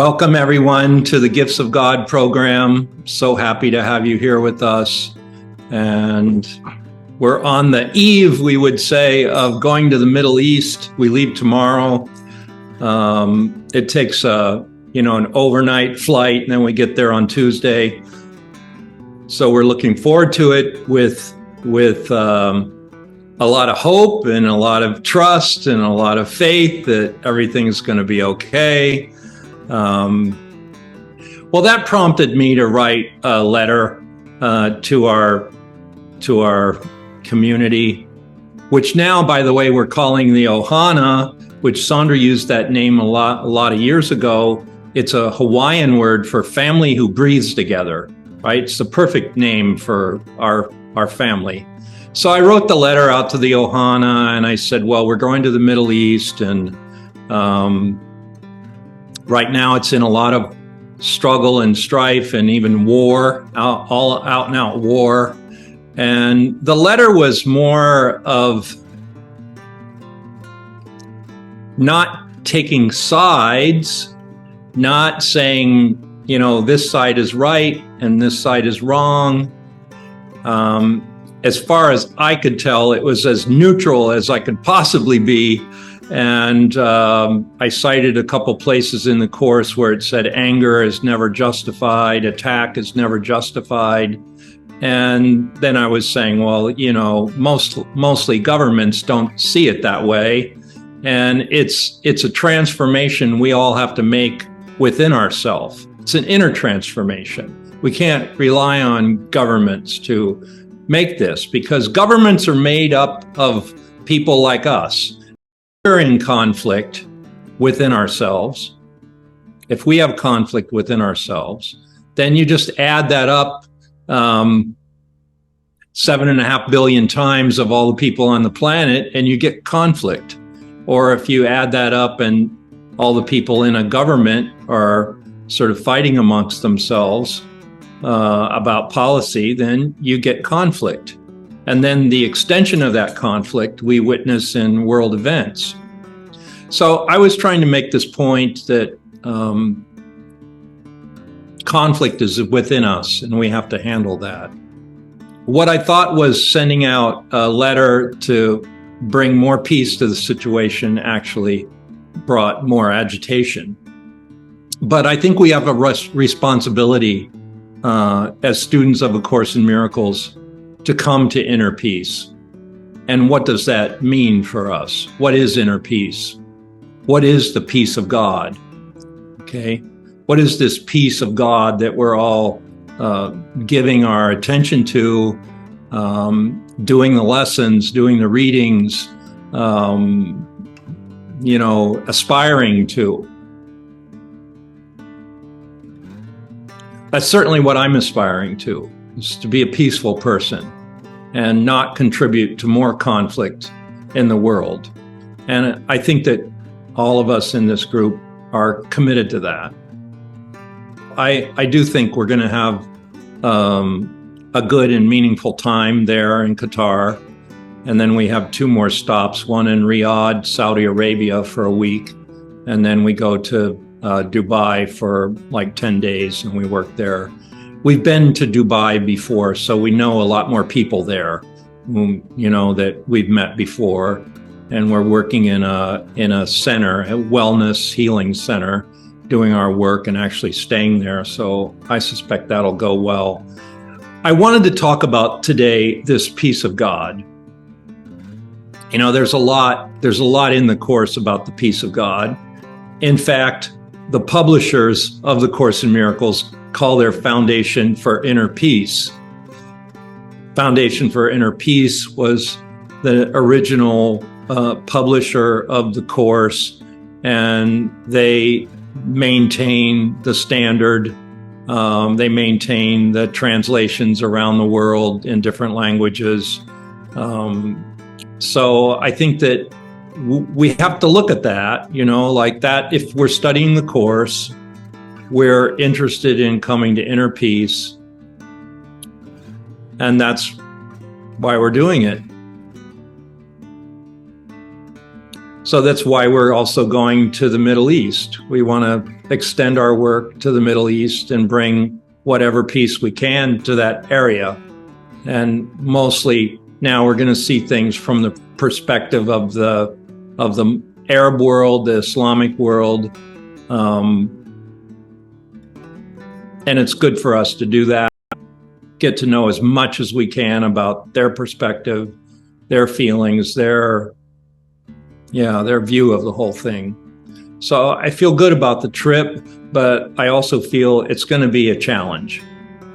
Welcome, everyone, to the Gifts of God program. So happy to have you here with us. And we're on the eve, we would say, of going to the Middle East. We leave tomorrow. It takes an overnight flight, and then we get there on Tuesday. So we're looking forward to it with a lot of hope and a lot of trust and a lot of faith that everything's going to be okay. Well, that prompted me to write a letter to our community, which now, by the way, we're calling the Ohana, which Sandra used that name a lot of years ago. It's a Hawaiian word for family who breathes together, right? It's the perfect name for our family. So I wrote the letter out to the Ohana, and I said, well, we're going to the Middle East, and right now it's in a lot of struggle and strife and even war, all out and out war. And the letter was more of not taking sides, not saying, this side is right and this side is wrong. As far as I could tell, it was as neutral as I could possibly be. And I cited a couple places in the course where it said anger is never justified, attack is never justified. And then I was saying, well, mostly governments don't see it that way. And it's a transformation we all have to make within ourselves. It's an inner transformation. We can't rely on governments to make this, because governments are made up of people like us. We're in conflict within ourselves. If we have conflict within ourselves, then you just add that up 7.5 billion times of all the people on the planet, and you get conflict. Or if you add that up and all the people in a government are sort of fighting amongst themselves about policy, then you get conflict. And then the extension of that conflict we witness in world events. So I was trying to make this point that conflict is within us, and we have to handle that. What I thought was sending out a letter to bring more peace to the situation actually brought more agitation. But I think we have a responsibility as students of A Course in Miracles to come to inner peace. And what does that mean for us? What is inner peace? What is the peace of God? Okay. What is this peace of God that we're all giving our attention to, doing the lessons, doing the readings, aspiring to? That's certainly what I'm aspiring to, is to be a peaceful person and not contribute to more conflict in the world. And I think that all of us in this group are committed to that. I do think we're going to have a good and meaningful time there in Qatar. And then we have 2 more stops, one in Riyadh, Saudi Arabia for a week. And then we go to Dubai for like 10 days, and we work there. We've been to Dubai before, so we know a lot more people there, that we've met before. And we're working in a center, a wellness healing center, doing our work and actually staying there. So I suspect that'll go well. I wanted to talk about today this peace of God. There's a lot in the Course about the peace of God. In fact, the publishers of the Course in Miracles call their Foundation for Inner Peace. Foundation for Inner Peace was the original publisher of the Course, and they maintain the standard. They maintain the translations around the world in different languages. So I think that we have to look at that, like that. If we're studying the Course, we're interested in coming to inner peace. And that's why we're doing it. So that's why we're also going to the Middle East. We want to extend our work to the Middle East and bring whatever peace we can to that area. And mostly now we're going to see things from the perspective of the Arab world, the Islamic world. And it's good for us to do that, get to know as much as we can about their perspective, their feelings, their view of the whole thing. So I feel good about the trip, but I also feel it's going to be a challenge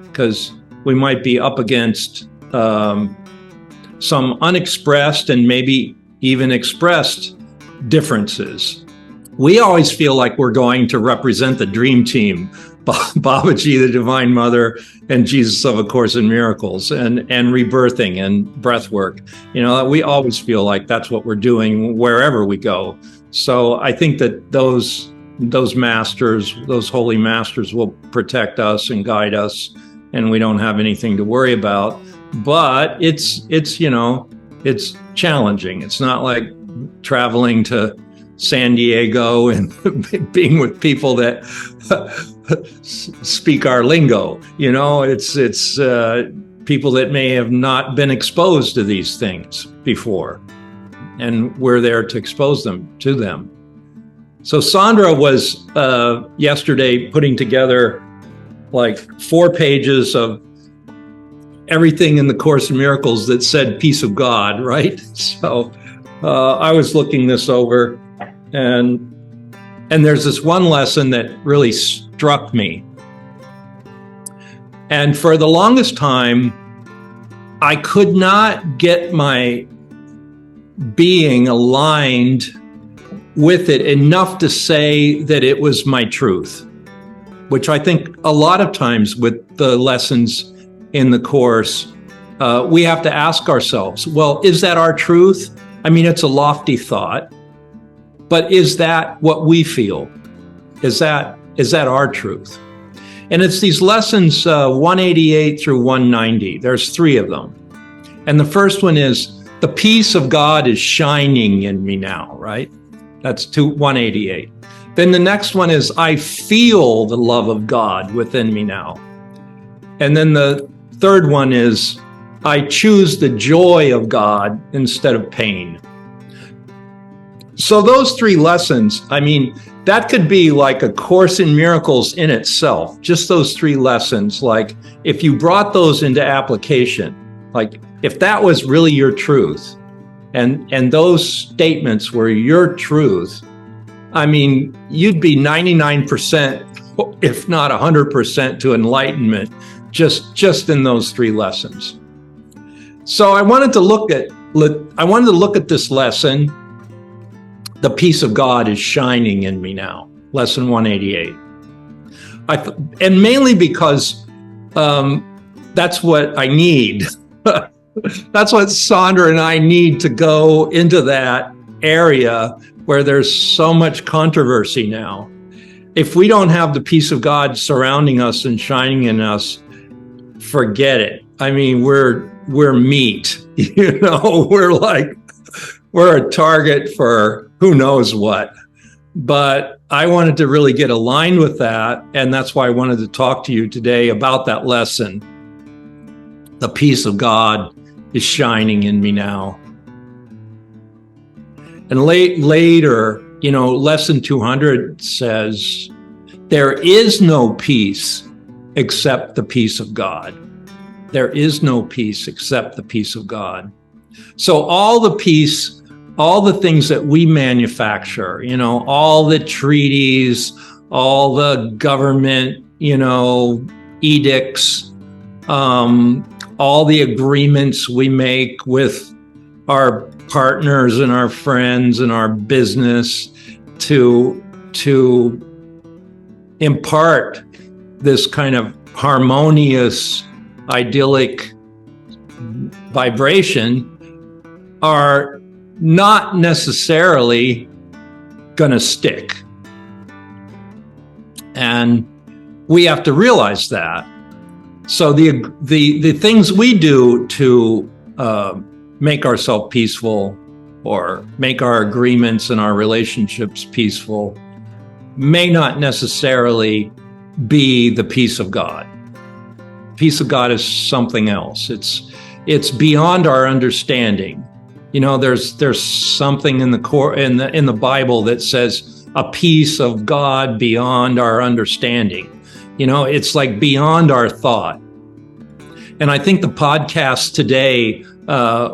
because we might be up against some unexpressed and maybe even expressed differences. We always feel like we're going to represent the dream team, Babaji, the Divine Mother, and Jesus of A Course in Miracles, and rebirthing and breath work. You know, we always feel like that's what we're doing wherever we go. So I think that those masters, those holy masters, will protect us and guide us, and we don't have anything to worry about. But it's challenging. It's not like traveling to San Diego and being with people that speak our lingo. You know, it's people that may have not been exposed to these things before, and we're there to expose them to them. So Sandra was yesterday putting together like 4 pages of everything in the Course in Miracles that said peace of God, right? So I was looking this over, and there's this one lesson that really struck me. And for the longest time, I could not get my being aligned with it enough to say that it was my truth, which I think a lot of times with the lessons in the Course, we have to ask ourselves, well, is that our truth? I mean, it's a lofty thought, but is that what we feel? Is that our truth? And it's these lessons 188 through 190. There's 3 of them. And the first one is, the peace of God is shining in me now, right? That's 188. Then the next one is, I feel the love of God within me now. And then the third one is, I choose the joy of God instead of pain. So those 3 lessons, I mean, that could be like a Course in Miracles in itself, just those 3 lessons. Like if you brought those into application, like if that was really your truth, and those statements were your truth, I mean, you'd be 99%, if not 100% to enlightenment, just in those 3 lessons. So I wanted to look at this lesson, the peace of God is shining in me now, lesson 188. And mainly because that's what I need. That's what Sandra and I need to go into that area where there's so much controversy now. If we don't have the peace of God surrounding us and shining in us, forget it. I mean, we're meat, you know, we're a target for who knows what. But I wanted to really get aligned with that. And that's why I wanted to talk to you today about that lesson. The peace of God is shining in me now. And later, you know, lesson 200 says, there is no peace except the peace of God. There is no peace except the peace of God. So all the peace, all the things that we manufacture, you know, all the treaties, all the government, you know, edicts, all the agreements we make with our partners and our friends and our business to impart this kind of harmonious, idyllic vibration are not necessarily going to stick. And we have to realize that. So the things we do to make ourselves peaceful or make our agreements and our relationships peaceful may not necessarily be the peace of God. Peace of God is something else. It's beyond our understanding. You know, there's something in the Bible that says a peace of God beyond our understanding. You know, it's like beyond our thought. And I think the podcast today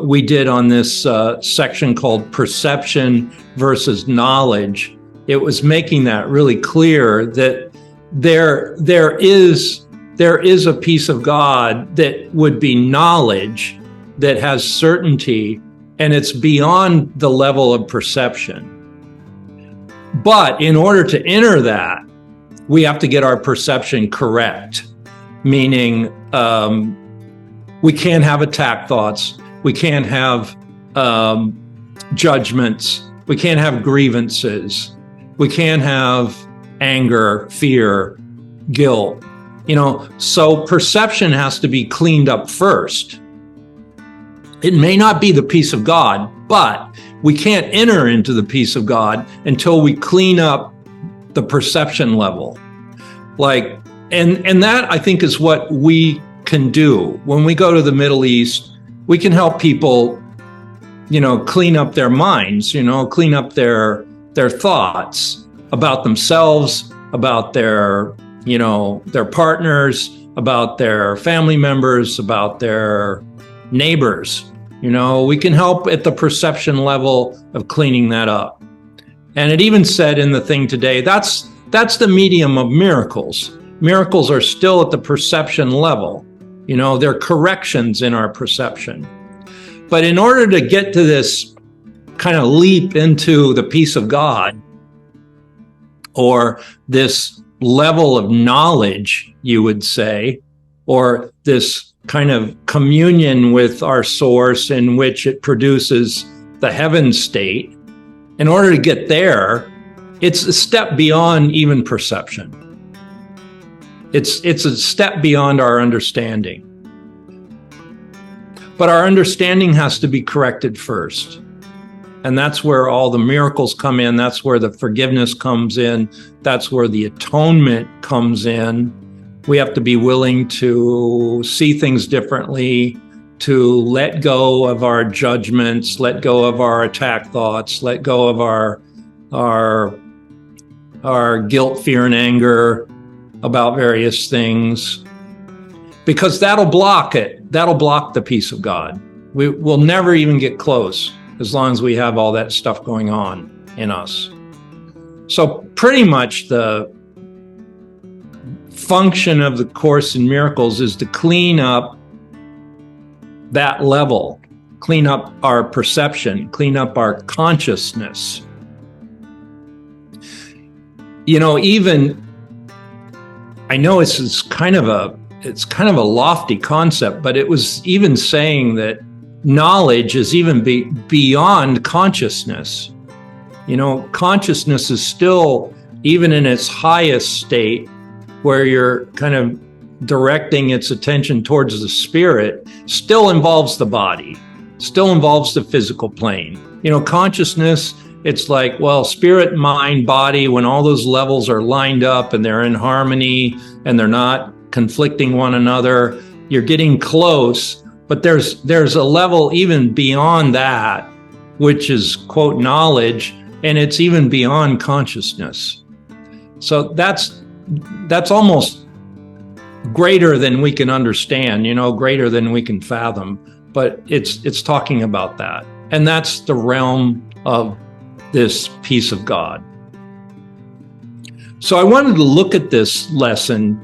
we did on this section called Perception versus Knowledge, it was making that really clear that there is a peace of God that would be knowledge, that has certainty, and it's beyond the level of perception. But in order to enter that, we have to get our perception correct, meaning we can't have attack thoughts, we can't have judgments, we can't have grievances, we can't have anger, fear, guilt. You know, so perception has to be cleaned up first. It may not be the peace of God, but we can't enter into the peace of God until we clean up the perception level. Like, and that I think is what we can do. When we go to the Middle East, we can help people, you know, clean up their minds, you know, clean up their thoughts about themselves, about their, you know, their partners, about their family members, about their neighbors. You know, we can help at the perception level of cleaning that up. And it even said in the thing today, that's the medium of miracles. Miracles are still at the perception level. You know, they're corrections in our perception. But in order to get to this kind of leap into the peace of God, or this level of knowledge, you would say, or this kind of communion with our source in which it produces the heaven state, in order to get there, it's a step beyond even perception. It's a step beyond our understanding. But our understanding has to be corrected first. And that's where all the miracles come in. That's where the forgiveness comes in. That's where the atonement comes in. We have to be willing to see things differently, to let go of our judgments, let go of our attack thoughts, let go of our guilt, fear, and anger about various things, because that'll block it. That'll block the peace of God. We will never even get close as long as we have all that stuff going on in us. So pretty much the function of the Course in Miracles is to clean up that level, clean up our perception, clean up our consciousness. You know, even, I know it's kind of a lofty concept, but it was even saying that knowledge is even beyond consciousness. You know, consciousness is still, even in its highest state, where you're kind of directing its attention towards the spirit, still involves the body, still involves the physical plane. You know, consciousness, it's like, well, spirit, mind, body, when all those levels are lined up and they're in harmony and they're not conflicting one another, you're getting close. But there's a level even beyond that, which is, quote, knowledge, and it's even beyond consciousness. So that's almost greater than we can understand, you know, greater than we can fathom. But it's talking about that. And that's the realm of this peace of God. So I wanted to look at this lesson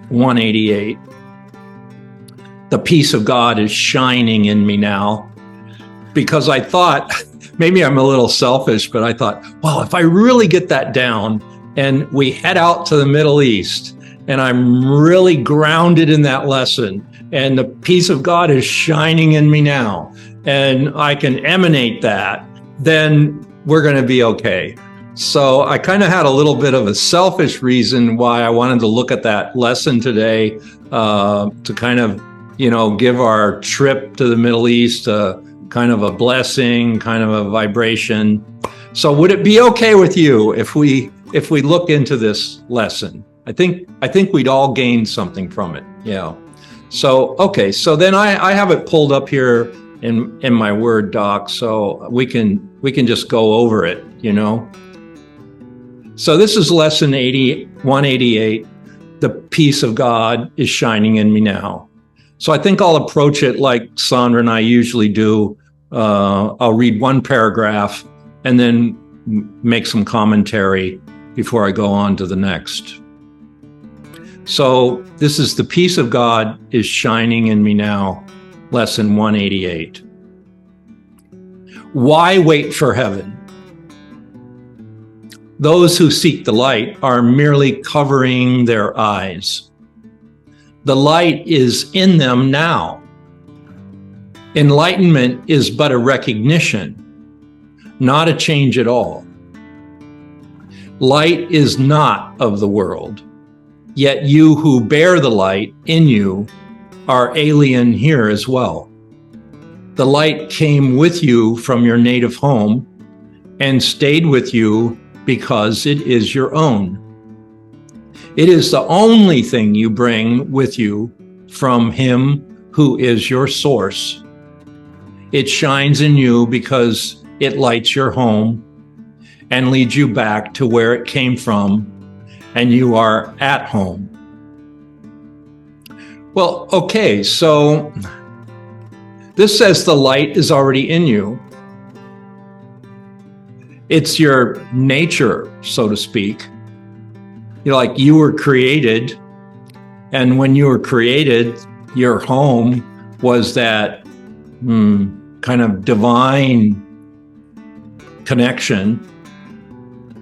188. The peace of God is shining in me now, because I thought, maybe I'm a little selfish, but I thought, well, if I really get that down and we head out to the Middle East and I'm really grounded in that lesson and the peace of God is shining in me now and I can emanate that, then we're going to be okay. So I kind of had a little bit of a selfish reason why I wanted to look at that lesson today, to kind of, you know, give our trip to the Middle East kind of a blessing, kind of a vibration. So would it be okay with you if we if we look into this lesson. I think we'd all gain something from it. Yeah. So, okay. So then I have it pulled up here in my Word doc, so we can just go over it, you know. So this is lesson 188. The peace of God is shining in me now. So I think I'll approach it like Sandra and I usually do. I'll read one paragraph and then make some commentary before I go on to the next. So this is the peace of God is shining in me now, lesson 188. Why wait for heaven? Those who seek the light are merely covering their eyes. The light is in them now. Enlightenment is but a recognition, not a change at all. Light is not of the world, yet you who bear the light in you are alien here as well. The light came with you from your native home and stayed with you because it is your own. It is the only thing you bring with you from Him who is your source. It shines in you because it lights your home and leads you back to where it came from, and you are at home. Well, okay, so this says the light is already in you. It's your nature, so to speak. You're like, you were created, and when you were created, your home was that kind of divine connection,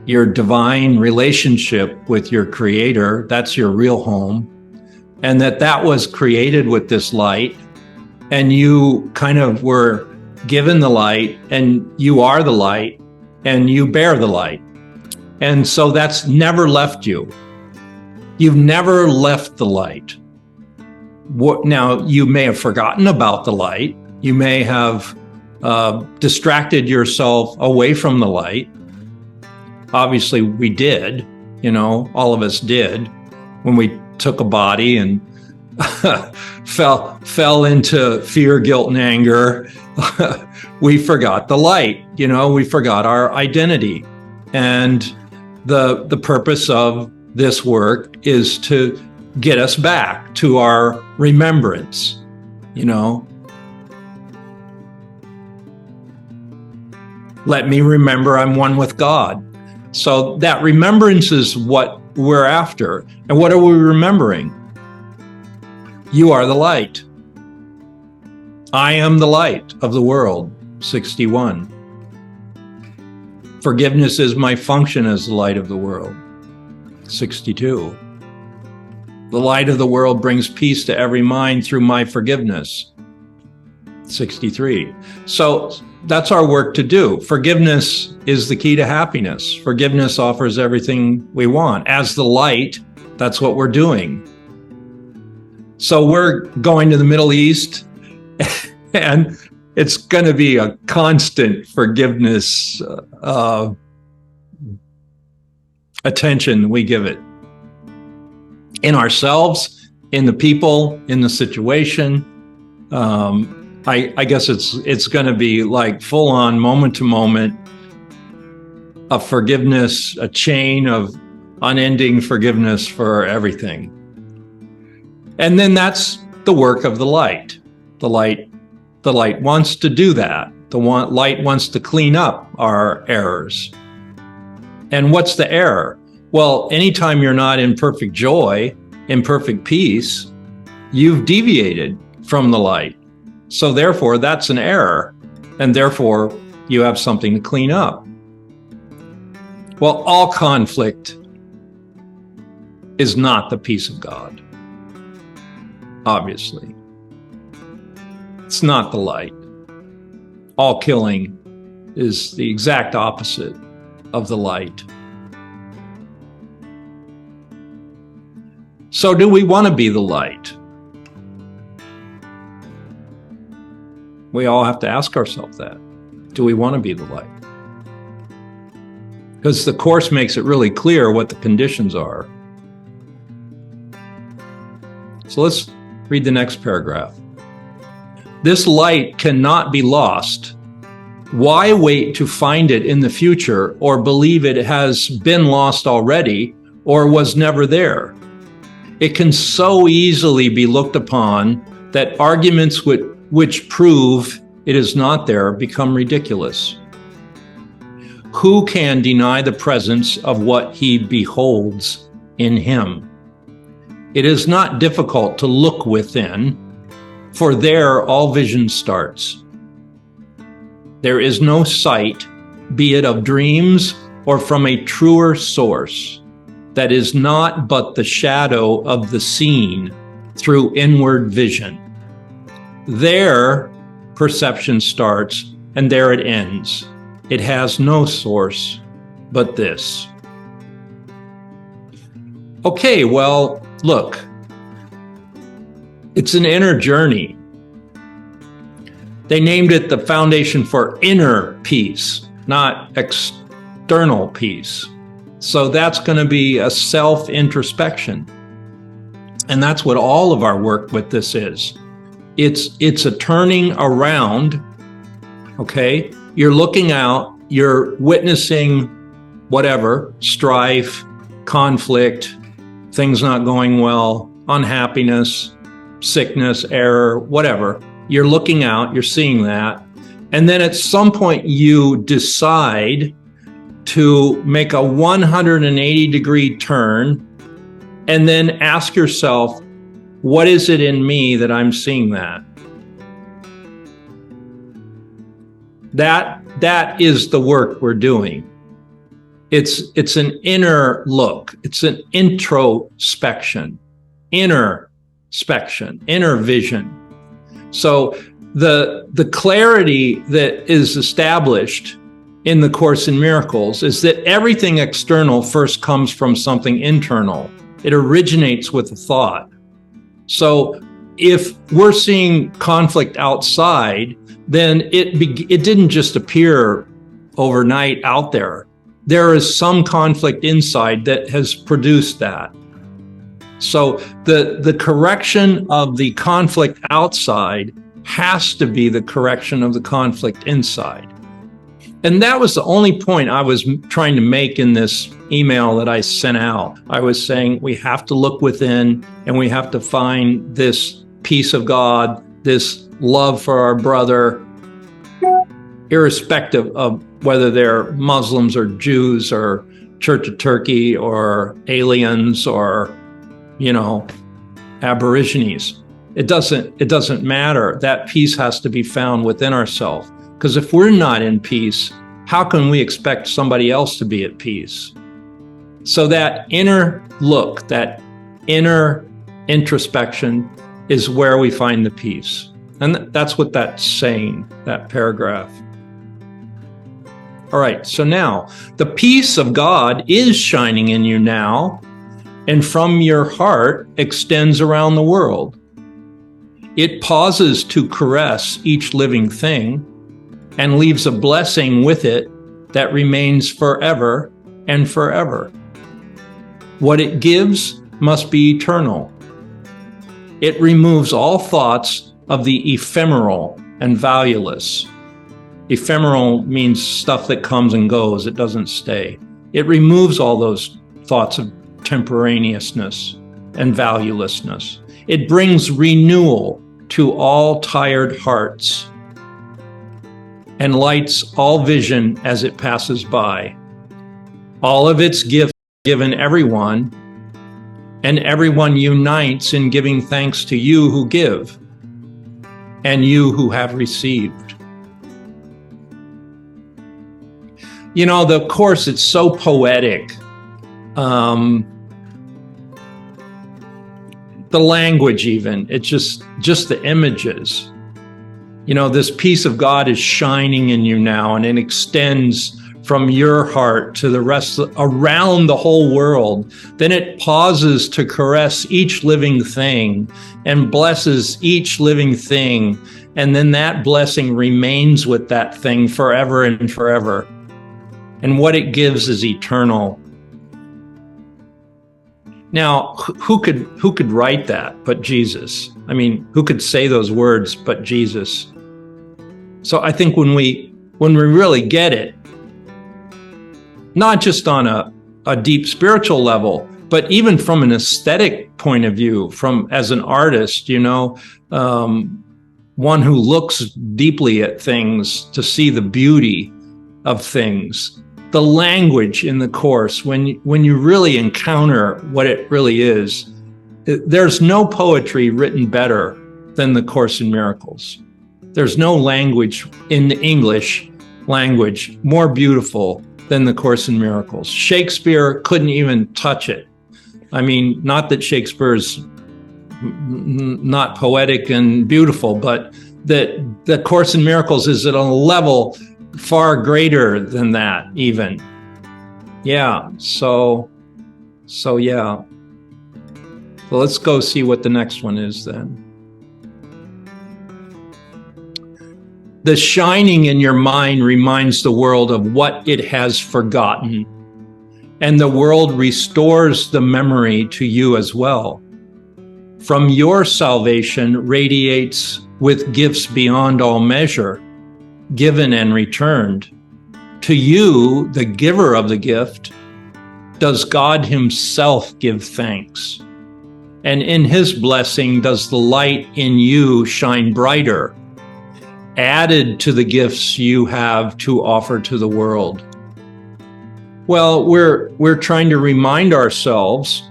your divine relationship with your creator. That's your real home. And that was created with this light, and you kind of were given the light, and you are the light, and you bear the light. And so that's never left you. You've never left the light. Now, you may have forgotten about the light. You may have distracted yourself away from the light. Obviously, we did, you know, all of us did, when we took a body and fell into fear, guilt, and anger. We forgot the light, you know, we forgot our identity. And the purpose of this work is to get us back to our remembrance, you know. Let me remember I'm one with God. So that remembrance is what we're after. And what are we remembering? You are the light. I am the light of the world, 61. Forgiveness is my function as the light of the world, 62. The light of the world brings peace to every mind through my forgiveness, 63. So that's our work to do. Forgiveness is the key to happiness. Forgiveness offers everything we want. As the light, that's what we're doing. So we're going to the Middle East, and it's going to be a constant forgiveness attention we give it. In ourselves, in the people, in the situation. I guess it's going to be like full on, moment to moment, a forgiveness, a chain of unending forgiveness for everything. And then that's the work of the light. The light wants to do that. Light wants to clean up our errors. And what's the error? Well, anytime you're not in perfect joy, in perfect peace, you've deviated from the light. So therefore, that's an error. And therefore, you have something to clean up. Well, all conflict is not the peace of God. Obviously. It's not the light. All killing is the exact opposite of the light. So do we want to be the light? We all have to ask ourselves that. Do we want to be the light? because the Course makes it really clear what the conditions are. So let's read the next paragraph. This light cannot be lost. Why wait to find it in the future or believe it has been lost already or was never there? It can so easily be looked upon that arguments which prove it is not there become ridiculous. Who can deny the presence of what he beholds in him? It is not difficult to look within, for there all vision starts. There is no sight, be it of dreams or from a truer source, that is not but the shadow of the seen through inward vision. There perception starts, and there it ends. It has no source but this. Okay, well, look, it's an inner journey. They named it the Foundation for Inner Peace, not external peace. So that's going to be a self-introspection. And that's what all of our work with this is. It's a turning around, okay? You're looking out, you're witnessing whatever, strife, conflict, things not going well, unhappiness, sickness, error, whatever. You're looking out, you're seeing that. And then at some point you decide to make a 180-degree turn and then ask yourself, what is it in me that I'm seeing that? That is the work we're doing. It's an inner look. It's an introspection, inner vision. So the clarity that is established in the Course in Miracles is that everything external first comes from something internal. It originates with a thought. So if we're seeing conflict outside, then it didn't just appear overnight out there. There is some conflict inside that has produced that. So the correction of the conflict outside has to be the correction of the conflict inside. And that was the only point I was trying to make in this email that I sent out. I was saying we have to look within and we have to find this peace of God, this love for our brother, irrespective of whether they're Muslims or Jews or Church of Turkey or aliens or, Aborigines. It doesn't matter. That peace has to be found within ourselves. Because if we're not in peace, how can we expect somebody else to be at peace? So that inner look, that inner introspection is where we find the peace. And that's what that's saying, that paragraph. All right, so now the peace of God is shining in you now, and from your heart extends around the world. It pauses to caress each living thing and leaves a blessing with it that remains forever and forever. What it gives must be eternal. It removes all thoughts of the ephemeral and valueless. Ephemeral means stuff that comes and goes, it doesn't stay. It removes all those thoughts of temporaneousness and valuelessness. It brings renewal to all tired hearts and lights all vision as it passes by. All of its gifts given everyone, and everyone unites in giving thanks to you who give, and you who have received. The Course, it's so poetic. The language even, it's just the images. This peace of God is shining in you now, and it extends from your heart to the rest around the whole world. Then it pauses to caress each living thing and blesses each living thing. And then that blessing remains with that thing forever and forever. and what it gives is eternal. Now, who could write that but Jesus? I mean, who could say those words but Jesus? So I think when we really get it, not just on a deep spiritual level, but even from an aesthetic point of view, as an artist, one who looks deeply at things to see the beauty of things. The language in the Course, when you really encounter what it really is, there's no poetry written better than the Course in Miracles. There's no language in the English language more beautiful than the Course in Miracles. Shakespeare couldn't even touch it. I mean, not that Shakespeare's not poetic and beautiful, but that the Course in Miracles is at a level far greater than that even. Yeah, so yeah. So let's go see what the next one is then. The shining in your mind reminds the world of what it has forgotten, and the world restores the memory to you as well. From your salvation radiates with gifts beyond all measure, given and returned. To you, the giver of the gift, does God himself give thanks. And in his blessing does the light in you shine brighter, added to the gifts you have to offer to the world. Well, we're trying to remind ourselves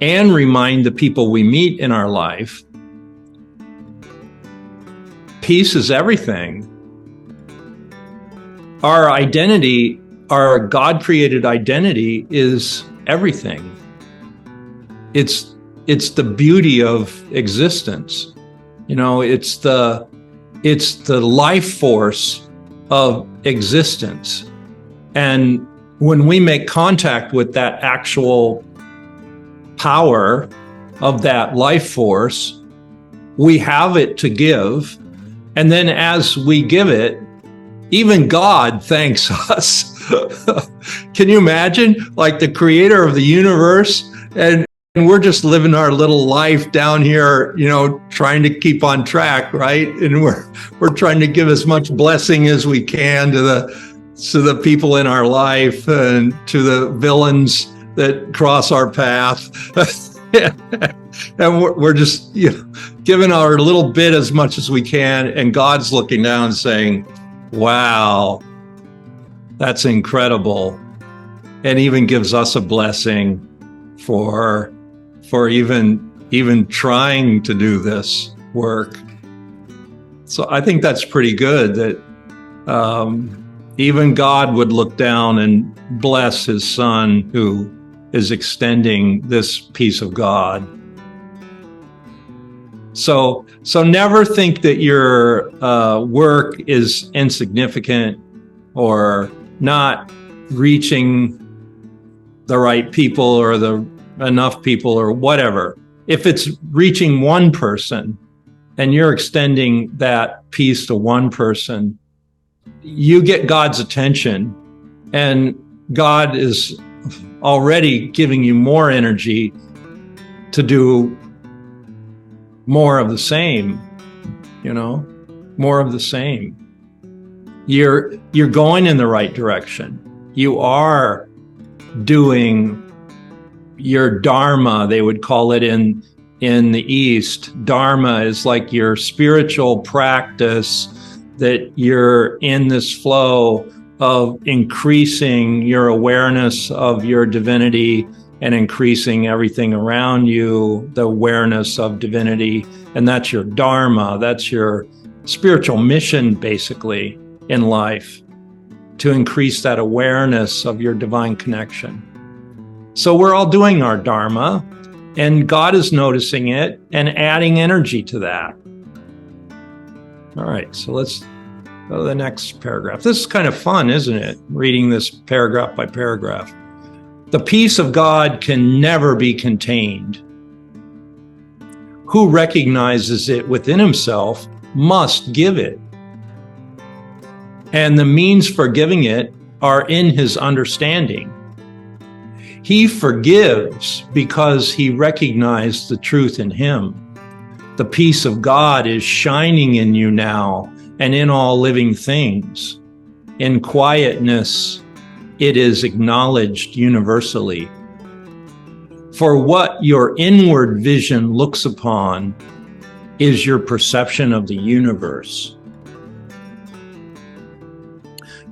and remind the people we meet in our life, peace is everything. Our identity, our God-created identity is everything. It's the beauty of existence. It's the life force of existence. And when we make contact with that actual power of that life force, we have it to give. And then as we give it, even God thanks us. Can you imagine? Like the creator of the universe, and we're just living our little life down here, trying to keep on track, right? And we're trying to give as much blessing as we can to the people in our life and to the villains that cross our path. And we're just giving our little bit as much as we can, and God's looking down and saying, wow, that's incredible, and even gives us a blessing for even trying to do this work. So I think that's pretty good that even God would look down and bless his son who is extending this piece of God. So never think that your work is insignificant or not reaching the right people or enough people or whatever. If it's reaching one person and you're extending that piece to one person, you get God's attention, and God is already giving you more energy to do more of the same, more of the same. You're going in the right direction. You are doing your dharma, they would call it in the East. Dharma is like your spiritual practice, that you're in this flow of increasing your awareness of your divinity and increasing everything around you, the awareness of divinity. And that's your dharma. That's your spiritual mission, basically, in life, to increase that awareness of your divine connection. So we're all doing our dharma, and God is noticing it and adding energy to that. All right, so let's go to the next paragraph. This is kind of fun, isn't it? Reading this paragraph by paragraph. The peace of God can never be contained. Who recognizes it within himself must give it. and the means for giving it are in his understanding. He forgives because he recognized the truth in him. The peace of God is shining in you now and in all living things. In quietness, it is acknowledged universally. For what your inward vision looks upon is your perception of the universe.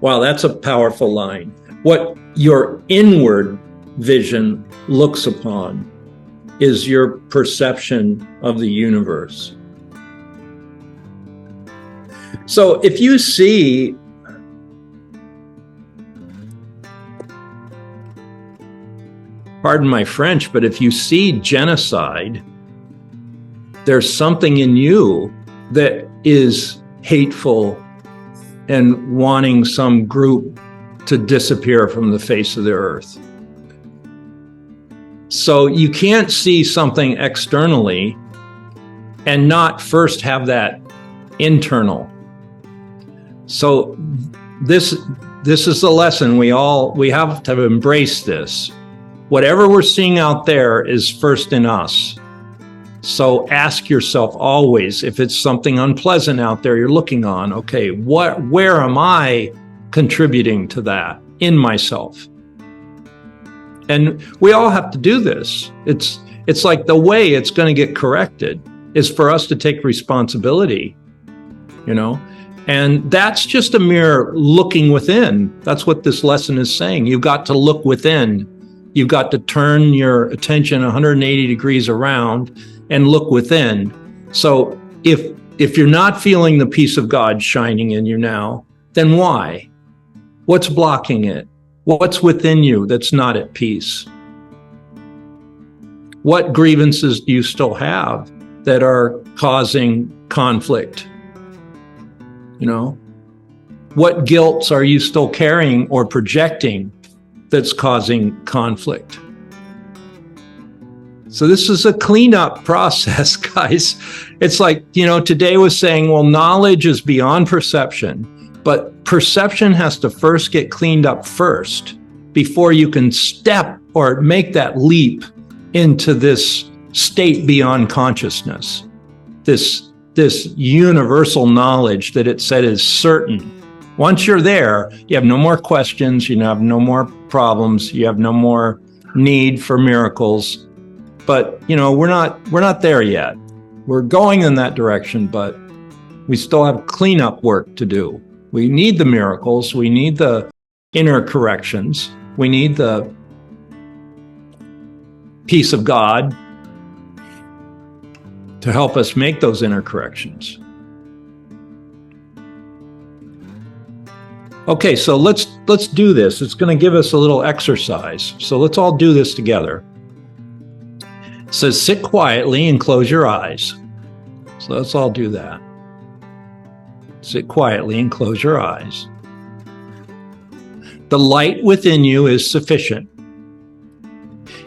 Wow, that's a powerful line. What your inward vision looks upon is your perception of the universe. So if you see pardon my French, but if you see genocide, there's something in you that is hateful and wanting some group to disappear from the face of the earth. So you can't see something externally and not first have that internal. So this is the lesson we have to embrace this. Whatever we're seeing out there is first in us. So ask yourself always, if it's something unpleasant out there you're looking on, okay, where am I contributing to that in myself? And we all have to do this. It's like the way it's going to get corrected is for us to take responsibility, and that's just a mere looking within. That's what this lesson is saying. You've got to look within. You've got to turn your attention 180 degrees around and look within. So if you're not feeling the peace of God shining in you now, then why? What's blocking it? What's within you that's not at peace? What grievances do you still have that are causing conflict? What guilts are you still carrying or projecting that's causing conflict? So this is a cleanup process, guys. It's like, today was saying, well, knowledge is beyond perception, but perception has to first get cleaned up first before you can step or make that leap into this state beyond consciousness, this universal knowledge that it said is certain. Once you're there, you have no more questions, you have no more problems, you have no more need for miracles. But, we're not there yet. We're going in that direction, but we still have cleanup work to do. We need the miracles, we need the inner corrections, we need the peace of God to help us make those inner corrections. Okay, so let's do this. It's going to give us a little exercise. So let's all do this together. It says, sit quietly and close your eyes. So let's all do that. Sit quietly and close your eyes. The light within you is sufficient.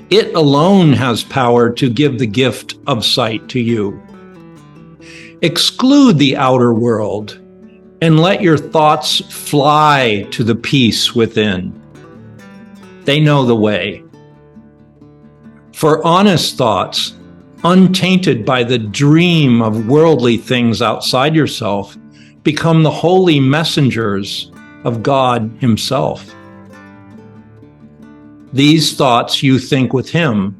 It alone has power to give the gift of sight to you. Exclude the outer world and let your thoughts fly to the peace within. They know the way. For honest thoughts, untainted by the dream of worldly things outside yourself, become the holy messengers of God Himself. These thoughts you think with Him.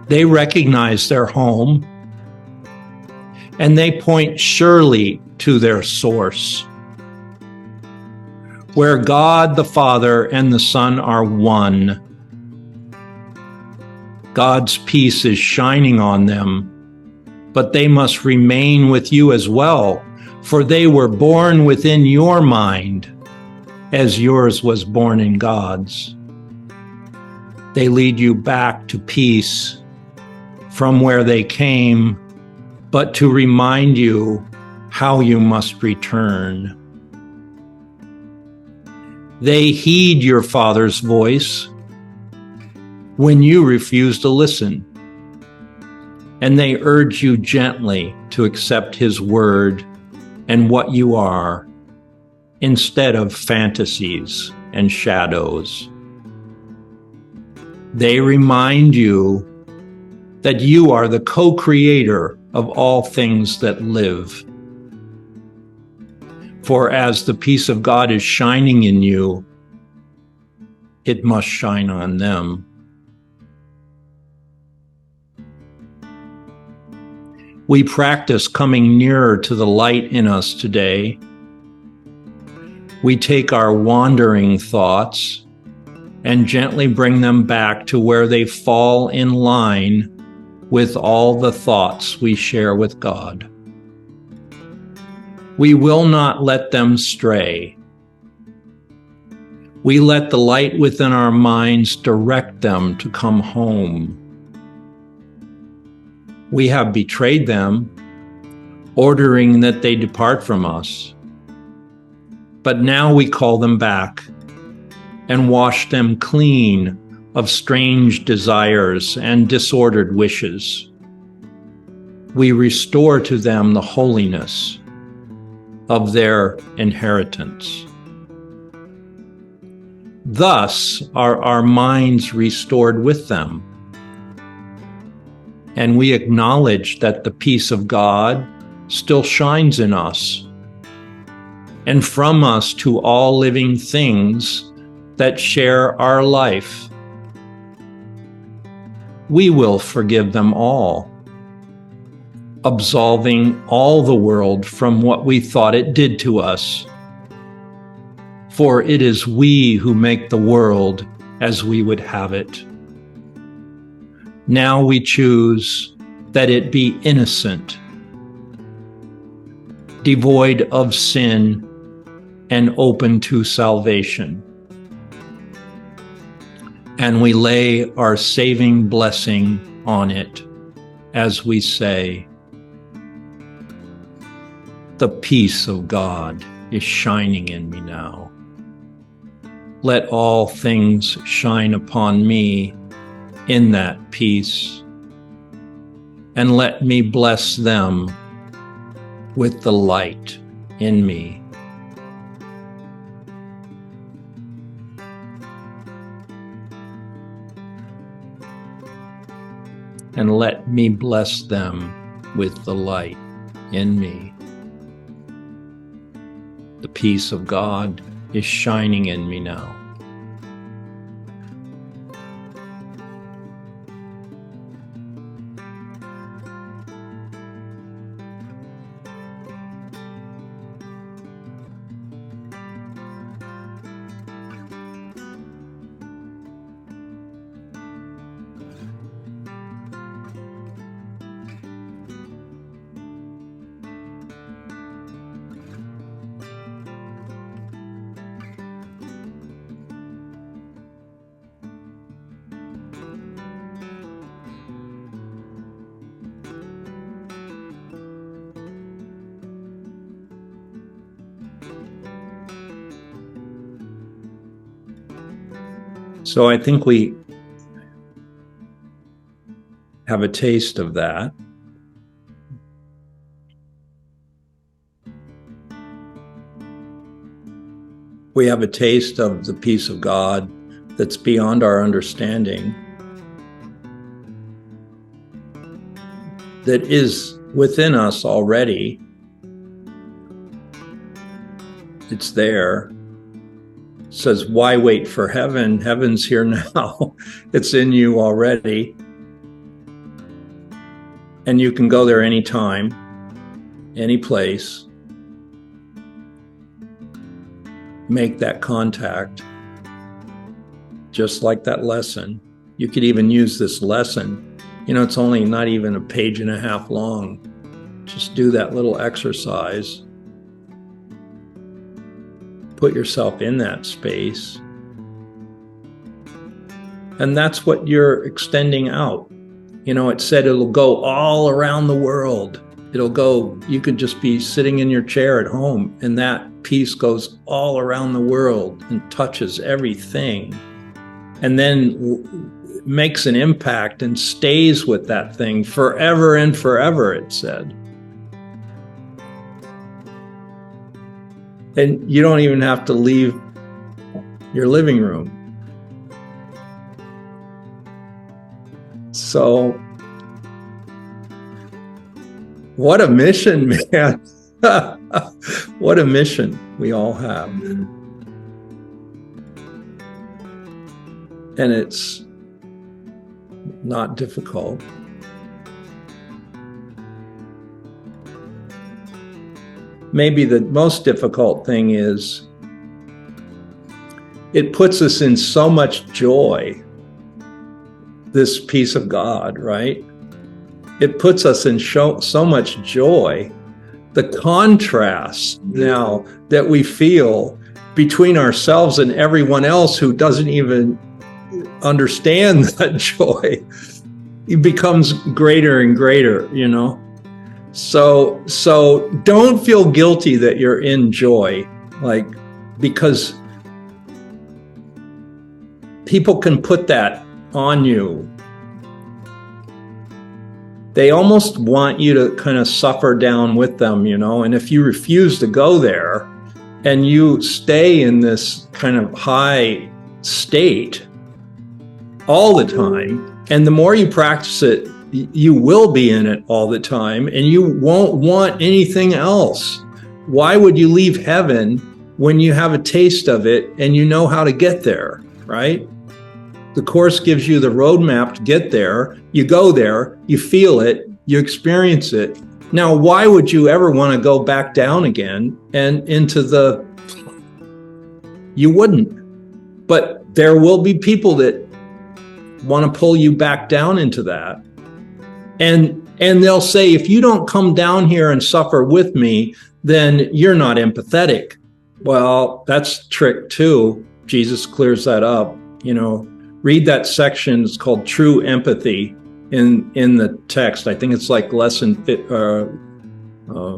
They recognize their home, and they point surely to their source, where God the Father and the Son are one. God's peace is shining on them, but they must remain with you as well, for they were born within your mind, as yours was born in God's. They lead you back to peace from where they came, but to remind you how you must return. They heed your Father's voice when you refuse to listen, and they urge you gently to accept His word and what you are instead of fantasies and shadows. They remind you that you are the co-creator of all things that live. For as the peace of God is shining in you, it must shine on them. We practice coming nearer to the light in us today. We take our wandering thoughts and gently bring them back to where they fall in line with all the thoughts we share with God. We will not let them stray. We let the light within our minds direct them to come home. We have betrayed them, ordering that they depart from us. But now we call them back and wash them clean of strange desires and disordered wishes. We restore to them the holiness of their inheritance. Thus are our minds restored with them. And we acknowledge that the peace of God still shines in us, and from us to all living things that share our life. We will forgive them all, absolving all the world from what we thought it did to us. For it is we who make the world as we would have it. Now we choose that it be innocent, devoid of sin, and open to salvation. And we lay our saving blessing on it as we say, "The peace of God is shining in me now. Let all things shine upon me in that peace, and let me bless them with the light in me." And let me bless them with the light in me. The peace of God is shining in me now. So I think we have a taste of that. We have a taste of the peace of God that's beyond our understanding, that is within us already. It's there. It says, why wait for heaven? Heaven's here now. It's in you already. And you can go there anytime, any place. Make that contact. Just like that lesson. You could even use this lesson. You know, it's only not even a page and a half long. Just do that little exercise. Put yourself in that space. And that's what you're extending out. You know, it said it'll go all around the world. It'll go, you could just be sitting in your chair at home and that peace goes all around the world and touches everything. And then makes an impact and stays with that thing forever and forever, it said. And you don't even have to leave your living room. So, what a mission, man. What a mission we all have. And it's not difficult. Maybe the most difficult thing is it puts us in so much joy, this peace of God, right? It puts us in so much joy. The contrast now that we feel between ourselves and everyone else who doesn't even understand that joy, it becomes greater and greater, you know? So don't feel guilty that you're in joy, because people can put that on you. They almost want you to kind of suffer down with them, you know, and if you refuse to go there and you stay in this kind of high state all the time, and the more you practice it, you will be in it all the time, and you won't want anything else. Why would you leave heaven when you have a taste of it and you know how to get there, right? The Course gives you the roadmap to get there. You go there, you feel it, you experience it. Now, why would you ever want to go back down again and into the... You wouldn't. But there will be people that want to pull you back down into that. And they'll say, if you don't come down here and suffer with me, then you're not empathetic. Well, that's a trick too. Jesus clears that up. You know, read that section. It's called True Empathy in the text. I think it's like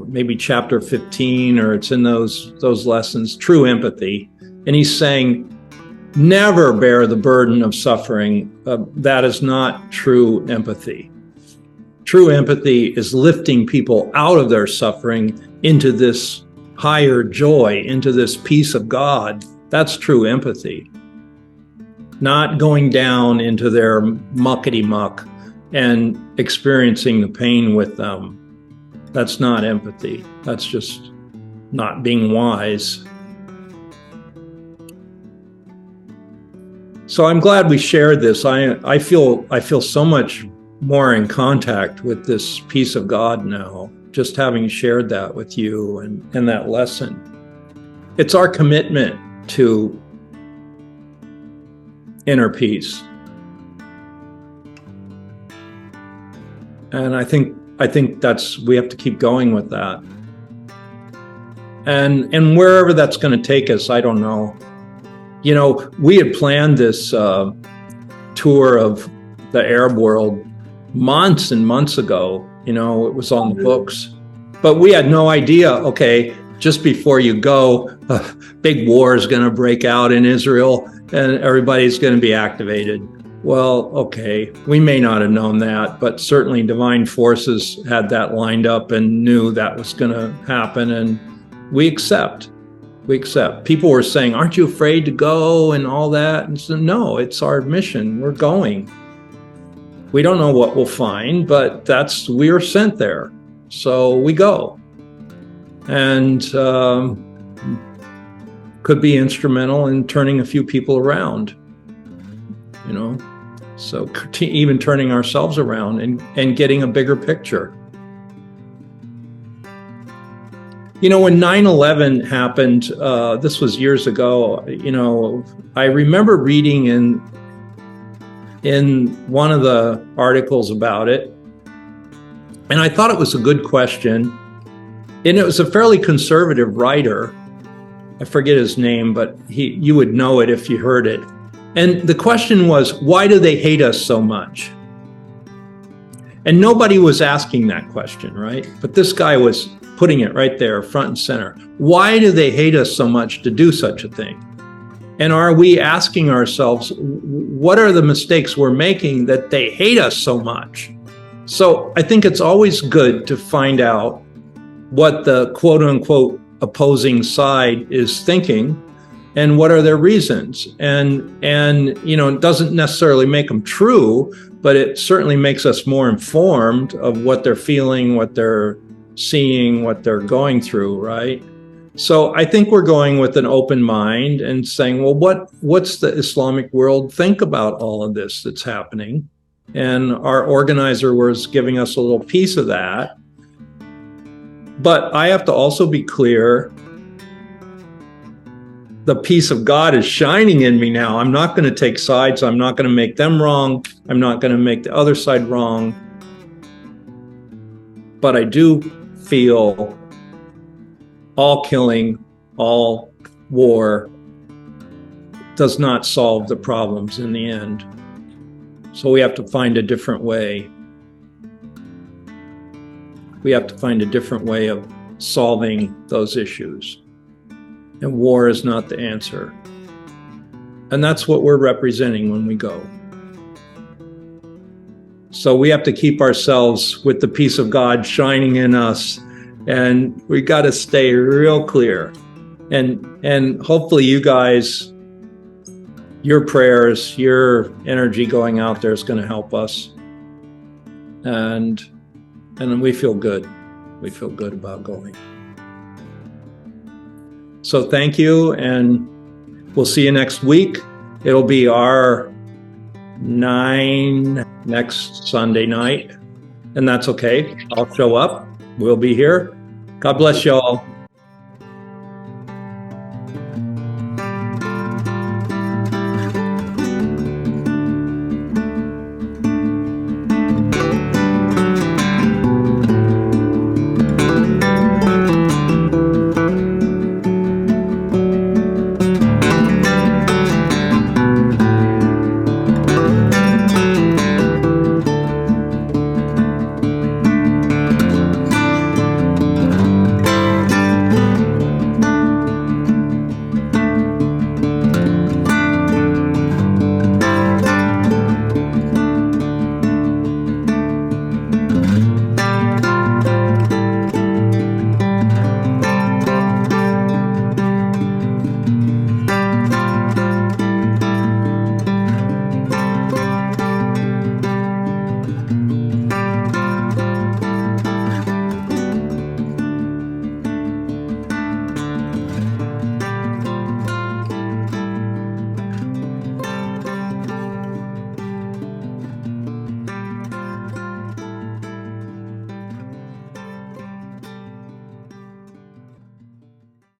maybe chapter 15, or it's in those lessons, True Empathy. And he's saying, never bear the burden of suffering. That is not true empathy. True empathy is lifting people out of their suffering into this higher joy, into this peace of God. That's true empathy. Not going down into their muckety-muck and experiencing the pain with them. That's not empathy. That's just not being wise. So I'm glad we shared this. I feel so much more in contact with this peace of God now, just having shared that with you and that lesson. It's our commitment to inner peace. And I think we have to keep going with that. And wherever that's going to take us, I don't know. You know, we had planned this tour of the Arab world months and months ago. You know, it was on the books. But we had no idea, okay, just before you go, a big war is going to break out in Israel and everybody's going to be activated. Well, okay, we may not have known that, but certainly divine forces had that lined up and knew that was going to happen, and we accept. We accept. People were saying, aren't you afraid to go and all that? And so, no, it's our mission. We're going. We don't know what we'll find, but we are sent there. So we go. And could be instrumental in turning a few people around, you know. So even turning ourselves around and getting a bigger picture. You know, when 9/11 happened, this was years ago, you know, I remember reading in one of the articles about it, and I thought it was a good question. And it was a fairly conservative writer. I forget his name, but you would know it if you heard it. And the question was, why do they hate us so much? And nobody was asking that question, right? But this guy was putting it right there, front and center. Why do they hate us so much to do such a thing? And are we asking ourselves, what are the mistakes we're making that they hate us so much? So I think it's always good to find out what the quote unquote opposing side is thinking, and what are their reasons. And it doesn't necessarily make them true, but it certainly makes us more informed of what they're feeling, what they're seeing, what they're going through, right? So I think we're going with an open mind and saying, well, what's the Islamic world think about all of this that's happening? And our organizer was giving us a little piece of that. But I have to also be clear, the peace of God is shining in me now. I'm not going to take sides. I'm not going to make them wrong. I'm not going to make the other side wrong. But I do feel all killing, all war does not solve the problems in the end. So we have to find a different way. We have to find a different way of solving those issues. And war is not the answer. And that's what we're representing when we go. So we have to keep ourselves with the peace of God shining in us. And we got to stay real clear. And hopefully you guys, your prayers, your energy going out there is going to help us. And we feel good. We feel good about going. So thank you, and we'll see you next week. It'll be our 9 next Sunday night, and that's okay. I'll show up. We'll be here. God bless y'all.